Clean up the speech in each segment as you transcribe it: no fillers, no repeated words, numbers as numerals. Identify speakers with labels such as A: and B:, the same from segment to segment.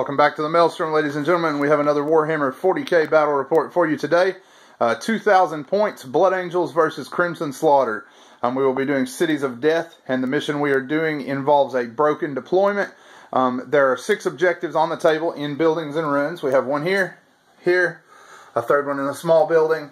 A: Welcome back to the Maelstrom, ladies and gentlemen. We have another Warhammer 40k battle report for you today. 2,000 points, Blood Angels versus Crimson Slaughter. We will be doing Cities of Death, and the mission we are doing involves a broken deployment. There are 6 objectives on the table in buildings and ruins. We have one here, here, a third one in a small building,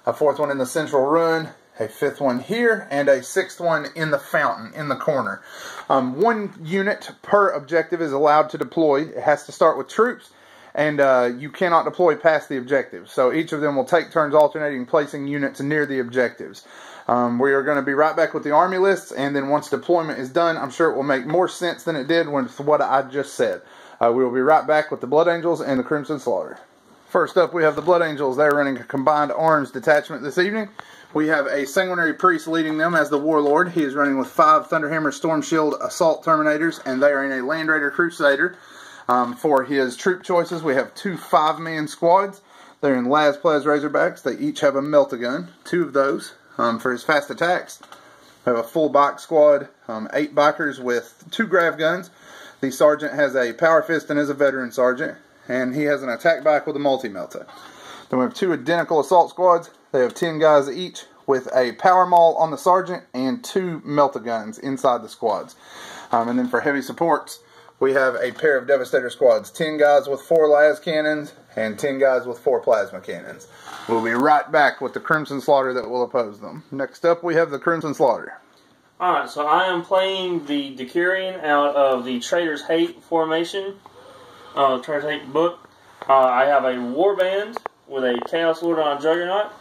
A: a fourth one in the central ruin, a fifth one here, and a 6th one in the fountain, in the corner. 1 unit per objective is allowed to deploy. It has to start with troops, and you cannot deploy past the objectives. So each of them will take turns alternating placing units near the objectives. We are going to be right back with the army lists, and then once deployment is done, I'm sure it will make more sense than it did with what I just said. We will be right back with the Blood Angels and the Crimson Slaughter. First up, we have the Blood Angels. They're running a combined arms detachment this evening. We have a Sanguinary Priest leading them as the Warlord. He is running with 5 Thunderhammer Storm Shield Assault Terminators, and they are in a Land Raider Crusader. For his troop choices, we have 2 5-man squads. They're in Las Plaz Razorbacks. They each have a Melt-A-Gun, 2 of those. For his fast attacks, we have a full bike squad, 8 bikers with 2 grav guns. The sergeant has a Power Fist and is a veteran sergeant, and he has an attack bike with a multi-melta. Then we have 2 identical assault squads. They have 10 guys each with a power maul on the sergeant and 2 Melt-A-Guns inside the squads. And then for heavy supports, we have a pair of Devastator squads. 10 guys with 4 las cannons and 10 guys with 4 plasma cannons. We'll be right back with the Crimson Slaughter that will oppose them. Next up, we have the Crimson Slaughter.
B: Alright, so I am playing the Decurion out of the Trader's Hate formation. Trader's Hate book. I have a Warband with a Chaos Lord on a Juggernaut.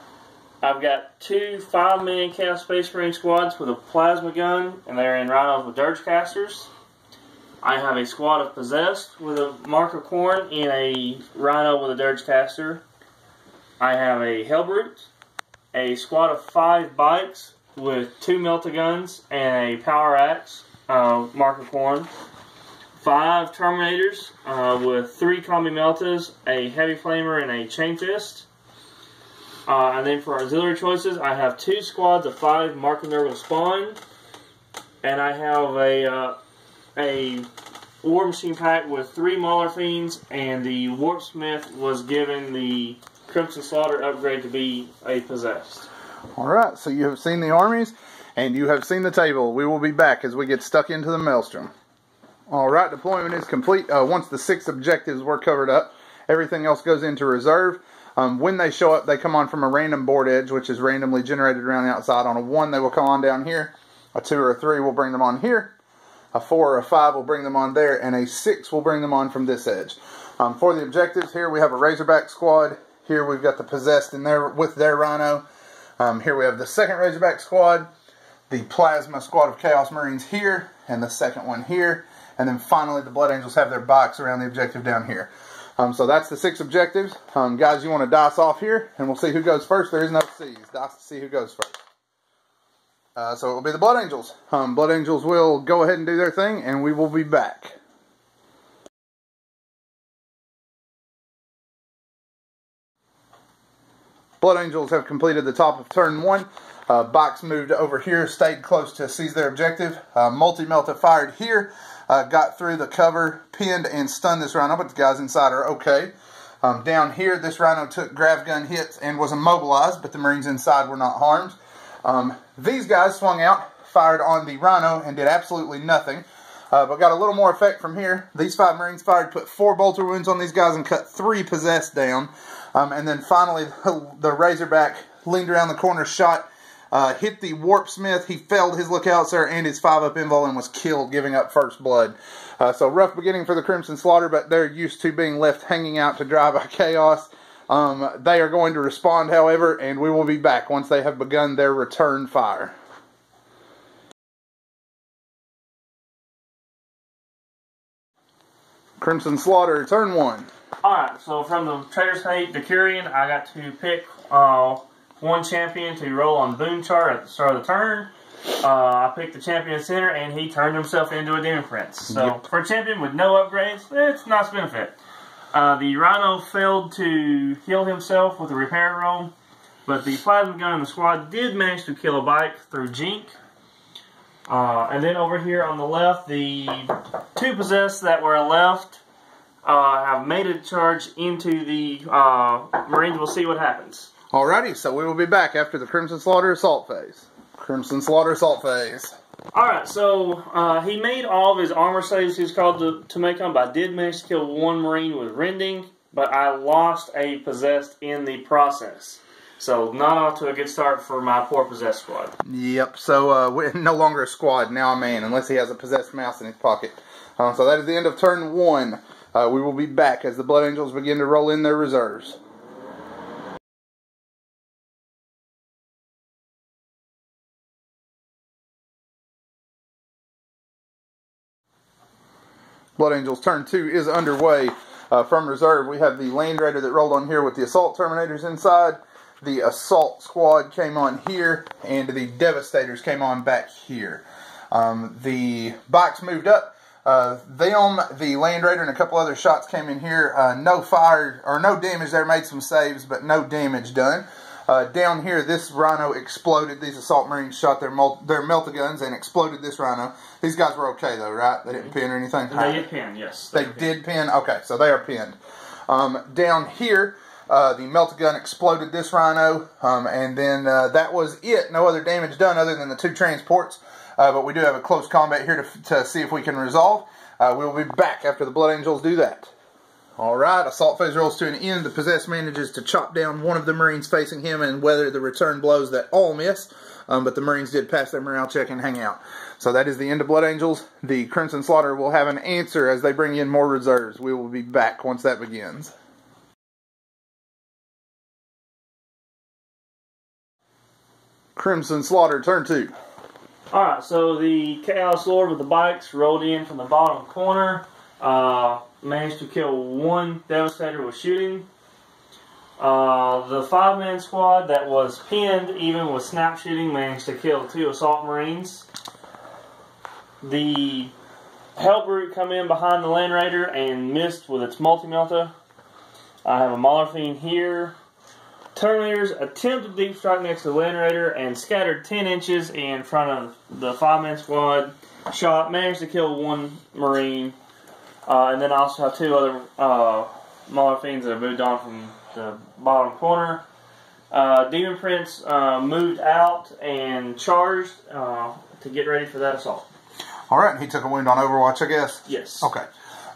B: I've got 2 5-man Chaos Space Marine squads with a plasma gun, and they're in Rhinos with Dirge Casters. I have a squad of Possessed with a Mark of Khorne in a Rhino with a Dirge Caster. I have a Hellbrute, a squad of 5 bikes with 2 Melt-A-Guns and a Power Axe, Mark of Khorne. 5 Terminators with 3 Combi Meltas, a Heavy Flamer, and a Chain Fist. And then for auxiliary choices, I have 2 squads of 5 Mark of Nurgle Spawn, and I have a War Machine pack with 3 Mauler Fiends, and the Warpsmith was given the Crimson Slaughter upgrade to be a Possessed.
A: Alright, so you have seen the armies, and you have seen the table. We will be back as we get stuck into the Maelstrom. Alright, deployment is complete. Once the 6 objectives were covered up, everything else goes into reserve. When they show up, they come on from a random board edge, which is randomly generated around the outside. On a 1, they will come on down here. A 2 or a 3 will bring them on here. A 4 or a 5 will bring them on there. And a 6 will bring them on from this edge. For the objectives, here we have a Razorback squad. Here we've got the Possessed in there with their Rhino. Here we have the 2nd Razorback squad. The Plasma squad of Chaos Marines here. And the 2nd one here. And then finally the Blood Angels have their bikes around the objective down here. So that's the 6 objectives. Guys, you want to dice off here, and we'll see who goes first. There is no C's. Dice to see who goes first. So it will be the Blood Angels. Blood Angels will go ahead and do their thing, and we will be back. Blood Angels have completed the top of turn 1. Bikes moved over here, stayed close to seize their objective. Multi-Melta fired here. Got through the cover, pinned and stunned this Rhino, but the guys inside are okay. Down here, this Rhino took grav gun hits and was immobilized, but the Marines inside were not harmed. These guys swung out, fired on the Rhino, and did absolutely nothing, but got a little more effect from here. These 5 Marines fired, put 4 bolter wounds on these guys, and cut 3 Possessed down. And then finally, the Razorback leaned around the corner, shot, hit the Warpsmith. He failed his lookout, sir, and his 5-up invul and was killed, giving up first blood. So rough beginning for the Crimson Slaughter, but they're used to being left hanging out to dry by chaos. They are going to respond, however, and we will be back once they have begun their return fire. Crimson Slaughter, turn 1.
B: Alright, so from the Trader's Hate Decurion, I got to pick 1 champion to roll on Boon chart at the start of the turn. I picked the champion center, and he turned himself into a Demon Prince. So, for a champion with no upgrades, it's a nice benefit. The Rhino failed to heal himself with a repair roll, but the Plasma Gun in the squad did manage to kill a bike through Jink. And then over here on the left, the 2 Possessed that were left I've made a charge into the Marines. We'll see what happens.
A: Alrighty, so we will be back after the Crimson Slaughter assault phase. Crimson Slaughter assault phase.
B: Alright, so he made all of his armor saves he was called to make them, but I did manage to kill one Marine with rending, but I lost a possessed in the process. So not off to a good start for my poor possessed squad.
A: Yep, so we're no longer a squad, now a man, unless he has a possessed mouse in his pocket. So that is the end of turn 1. We will be back as the Blood Angels begin to roll in their reserves. Blood Angels turn 2 is underway. From reserve, we have the Land Raider that rolled on here with the Assault Terminators inside. The Assault Squad came on here, and the Devastators came on back here. The bikes moved up. Them, the Land Raider, and a couple other shots came in here. No fire, or no damage there. Made some saves, but no damage done. Down here, this Rhino exploded. These Assault Marines shot their melta-guns and exploded this Rhino. These guys were okay, though, right? They didn't pin or anything?
B: They did pin, yes.
A: They did pin? Okay, so they are pinned. Down here, the melta-gun exploded this Rhino, and then that was it. No other damage done other than the 2 transports. But we do have a close combat here to see if we can resolve. We will be back after the Blood Angels do that. Alright, assault phase rolls to an end. The possessed manages to chop down one of the Marines facing him and weather the return blows that all miss. But the Marines did pass their morale check and hang out. So that is the end of Blood Angels. The Crimson Slaughter will have an answer as they bring in more reserves. We will be back once that begins. Crimson Slaughter, turn 2.
B: Alright, so the Chaos Lord with the bikes rolled in from the bottom corner. Managed to kill one Devastator with shooting. The 5-man squad that was pinned, even with snap shooting, managed to kill 2 Assault Marines. The Hellbrute come in behind the Land Raider and missed with its multi-melta. I have a Mauler Fiend here. Terminators attempted deep strike next to the Land Raider and scattered 10 inches in front of the 5-man squad. Managed to kill 1 Marine. And then I also have 2 other Mauler Fiends that have moved on from the bottom corner. Demon Prince moved out and charged to get ready for that assault.
A: Alright, he took a wound on Overwatch, I guess?
B: Yes.
A: Okay.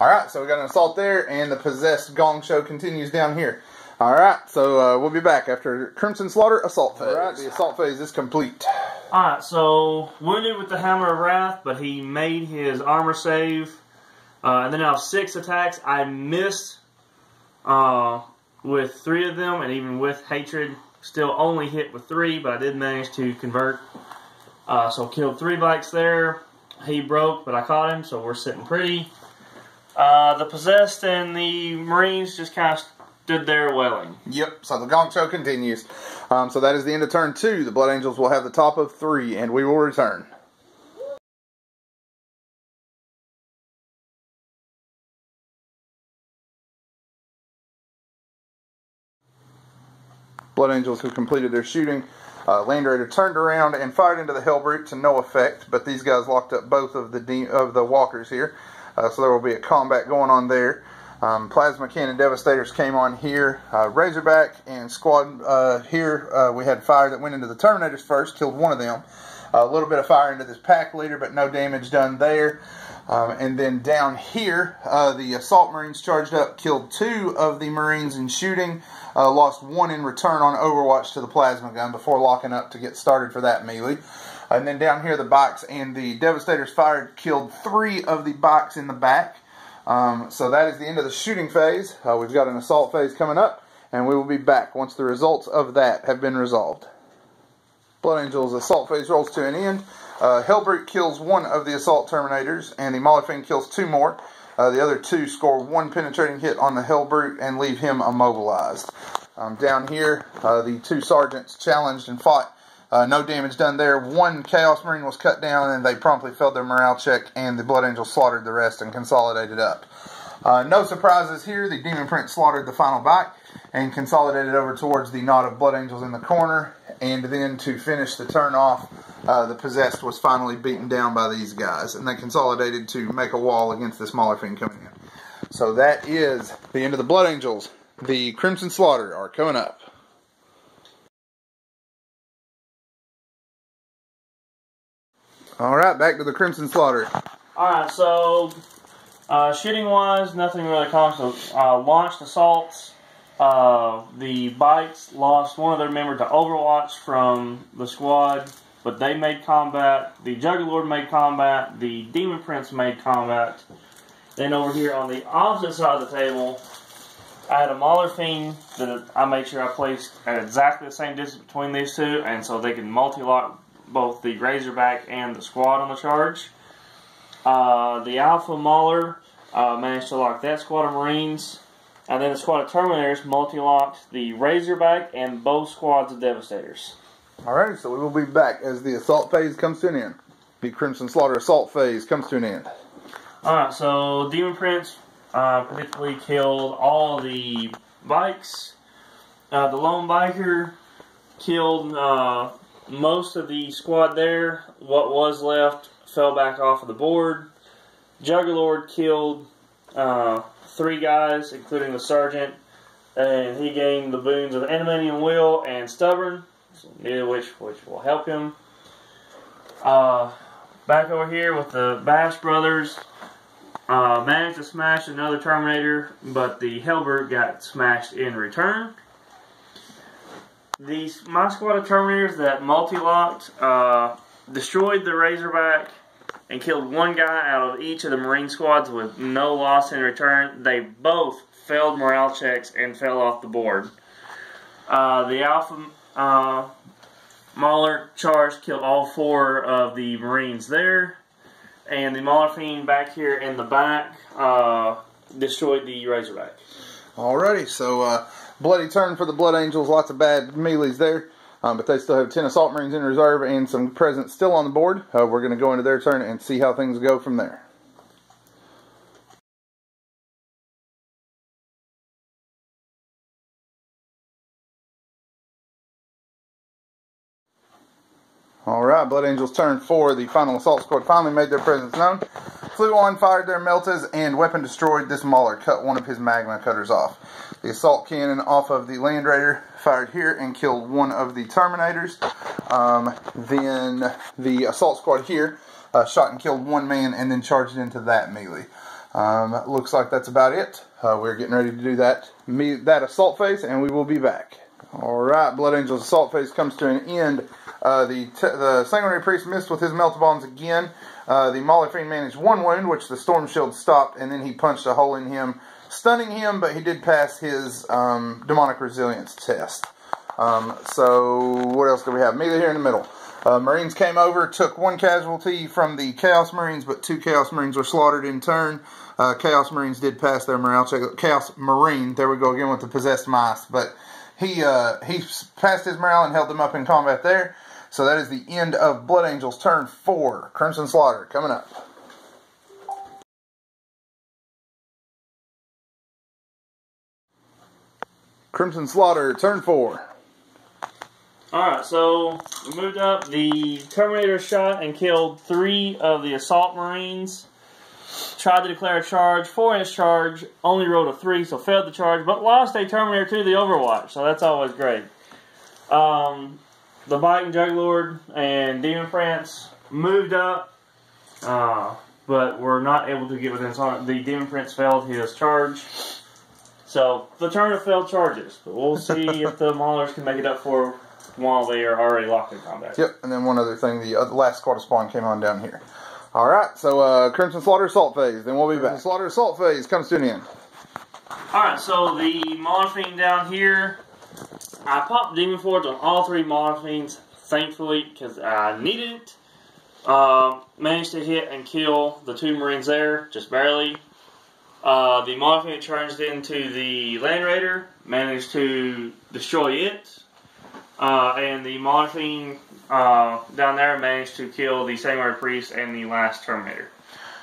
A: Alright, so we got an assault there, and the possessed gong show continues down here. Alright, so we'll be back after Crimson Slaughter assault phase. Alright, the assault phase is complete.
B: Alright, so wounded with the Hammer of Wrath, but he made his armor save. And then I have 6 attacks. I missed with 3 of them, and even with Hatred, still only hit with 3, but I did manage to convert. So killed 3 bikes there. He broke, but I caught him, so we're sitting pretty. The Possessed and the Marines just kind of stood there wailing.
A: Yep, so the gong show continues. So that is the end of turn 2. The Blood Angels will have the top of 3, and we will return. Blood Angels who completed their shooting. Land Raider turned around and fired into the Hellbrute to no effect, but these guys locked up both of the walkers here. So there will be a combat going on there. Plasma Cannon Devastators came on here. Razorback and Squad here, we had fire that went into the Terminators first, killed one of them. A little bit of fire into this pack leader, but no damage done there. And then down here, the Assault Marines charged up, killed 2 of the Marines in shooting, lost 1 in return on Overwatch to the Plasma Gun before locking up to get started for that melee. And then down here, the bikes and the Devastators fired, killed 3 of the bikes in the back. So that is the end of the shooting phase. We've got an assault phase coming up, and we will be back once the results of that have been resolved. Blood Angels assault phase rolls to an end. Hellbrute kills 1 of the Assault Terminators, and the Mauler Fiend kills 2 more. The other 2 score 1 penetrating hit on the Hellbrute and leave him immobilized. Down here, the 2 Sergeants challenged and fought. No damage done there. 1 Chaos Marine was cut down, and they promptly failed their morale check, and the Blood Angels slaughtered the rest and consolidated up. No surprises here. The Demon Prince slaughtered the final bike and consolidated over towards the knot of Blood Angels in the corner. And then to finish the turn off, the Possessed was finally beaten down by these guys. And they consolidated to make a wall against this Mauler Fiend coming in. So that is the end of the Blood Angels. The Crimson Slaughter are coming up. Alright, back to the Crimson Slaughter.
B: Alright, so shooting wise, nothing really accomplished. Launched assaults. The Bites lost one of their members to Overwatch from the squad, but they made combat. The Juggerlord made combat. The Demon Prince made combat. Then over here on the opposite side of the table, I had a Mauler Fiend that I made sure I placed at exactly the same distance between these two, and so they can multi-lock both the Razorback and the squad on the charge. The Alpha Mauler managed to lock that squad of Marines, and then the squad of Terminators multi-locked the Razorback and both squads of Devastators.
A: Alright, so we will be back as the assault phase comes to an end. The Crimson Slaughter assault phase comes to an end.
B: Alright, so Demon Prince particularly killed all the bikes. The Lone Biker killed most of the squad there. What was left fell back off of the board. Juggerlord killed 3 guys, including the Sergeant, and he gained the boons of Animanium Will and Stubborn, neither which will help him. Back over here with the Bash Brothers, managed to smash another Terminator, but the Hellbird got smashed in return. My squad of Terminators that multi-locked destroyed the Razorback and killed 1 guy out of each of the Marine squads with no loss in return. They both failed morale checks and fell off the board. The Alpha Mauler charge killed all 4 of the Marines there. And the Mauler Fiend back here in the back destroyed the Razorback.
A: Alrighty, so bloody turn for the Blood Angels. Lots of bad melees there. But they still have 10 Assault Marines in reserve and some presents still on the board. We're going to go into their turn and see how things go from there. Alright, Blood Angels turn 4. The final assault squad finally made their presence known. Flew on, fired their meltas, and weapon destroyed this Mauler. Cut one of his magma cutters off. The assault cannon off of the Land Raider fired here and killed one of the Terminators. Then the assault squad here shot and killed 1 man and then charged into that melee. Looks like that's about it. We're getting ready to do that assault phase, and we will be back. Alright, Blood Angels assault phase comes to an end. The Sanguinary Priest missed with his Melta Bombs again. The Mauler Fiend managed 1 wound, which the Storm Shield stopped, and then he punched a hole in him, stunning him, but he did pass his Demonic Resilience test. So, what else do we have? Melee here in the middle. Marines came over, took 1 casualty from the Chaos Marines, but 2 Chaos Marines were slaughtered in turn. Chaos Marines did pass their morale check. Chaos Marine, there we go again with the possessed mice, but he passed his morale and held them up in combat there. So that is the end of Blood Angels turn 4. Crimson Slaughter coming up. Crimson Slaughter turn 4.
B: Alright, so we moved up. The Terminator shot and killed 3 of the Assault Marines. Tried to declare a charge, 4-inch charge, only rolled a 3, so failed the charge, but lost a Terminator to the Overwatch, so that's always great. The Viking Juggerlord and Demon Prince moved up, but were not able to get within sight. The Demon Prince failed his charge. So, the turn of failed charges, but we'll see if the Maulers can make it up for while they are already locked in combat.
A: Yep, and then one other thing, the last squad of spawn came on down here. Alright, so Crimson Slaughter assault phase, then we'll be back. Slaughter assault phase comes to an end.
B: Alright, so the Mauler Fiend down here, I popped Demon Forge on all 3 Mauler Fiends, thankfully, because I needed it. Managed to hit and kill the 2 Marines there, just barely. The Mauler Fiend charged into the Land Raider, managed to destroy it. And the Mauler Fiend down there managed to kill the Sanguinary Priest and the last Terminator.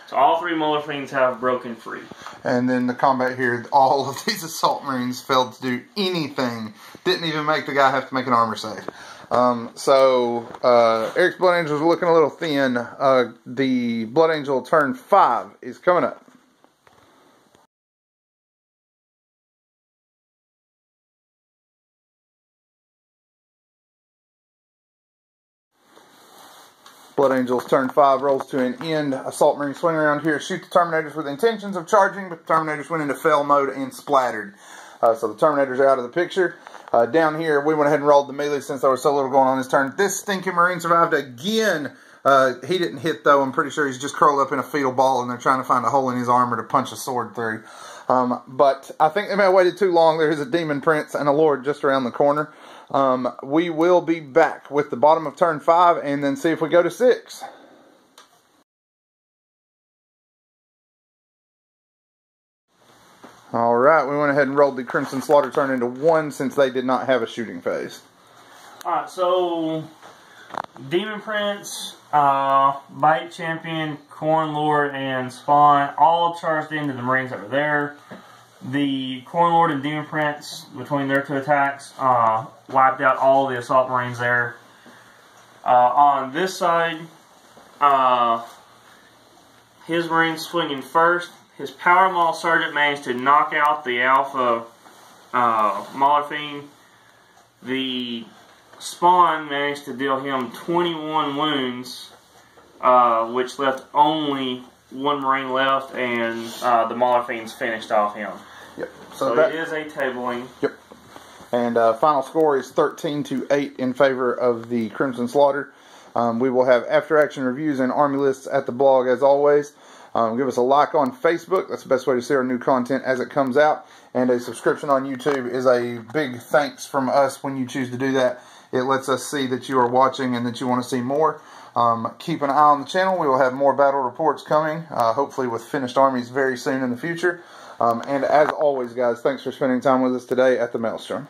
B: So all 3 Mauler Fiends have broken free. And
A: then the combat here, all of these Assault Marines failed to do anything. Didn't even make the guy have to make an armor save. Eric's Blood Angels are looking a little thin. The Blood Angel turn 5 is coming up. Blood Angels turn 5 rolls to an end. Assault Marines swing around here, shoot the Terminators with intentions of charging, but the Terminators went into fail mode and splattered. So the Terminators are out of the picture. Down here, we went ahead and rolled the melee since there was so little going on this turn. This stinking Marine survived again. He didn't hit, though. I'm pretty sure he's just curled up in a fetal ball, and they're trying to find a hole in his armor to punch a sword through. But I think they may have waited too long. There is a Demon Prince and a Lord just around the corner. We will be back with the bottom of turn 5 and then see if we go to 6. Alright, we went ahead and rolled the Crimson Slaughter turn into 1 since they did not have a shooting phase.
B: Alright, so Demon Prince, Bite Champion, Corn Lord, and Spawn all charged into the Marines that were there. The Corn Lord and Demon Prince, between their 2 attacks, wiped out all the Assault Marines there. On this side, his Marines swinging first. His Power Maul Sergeant managed to knock out the Alpha Mauler Fiend. The Spawn managed to deal him 21 wounds, which left only 1 Marine left, and the Mauler Fiends finished off him.
A: Yep.
B: So it is a tabling.
A: Yep. And final score is 13-8 in favor of the Crimson Slaughter. We will have after-action reviews and army lists at the blog as always. Give us a like on Facebook. That's the best way to see our new content as it comes out. And a subscription on YouTube is a big thanks from us when you choose to do that. It lets us see that you are watching and that you want to see more. Keep an eye on the channel. We will have more battle reports coming, hopefully with finished armies very soon in the future. And as always, guys, thanks for spending time with us today at the Maelstrom.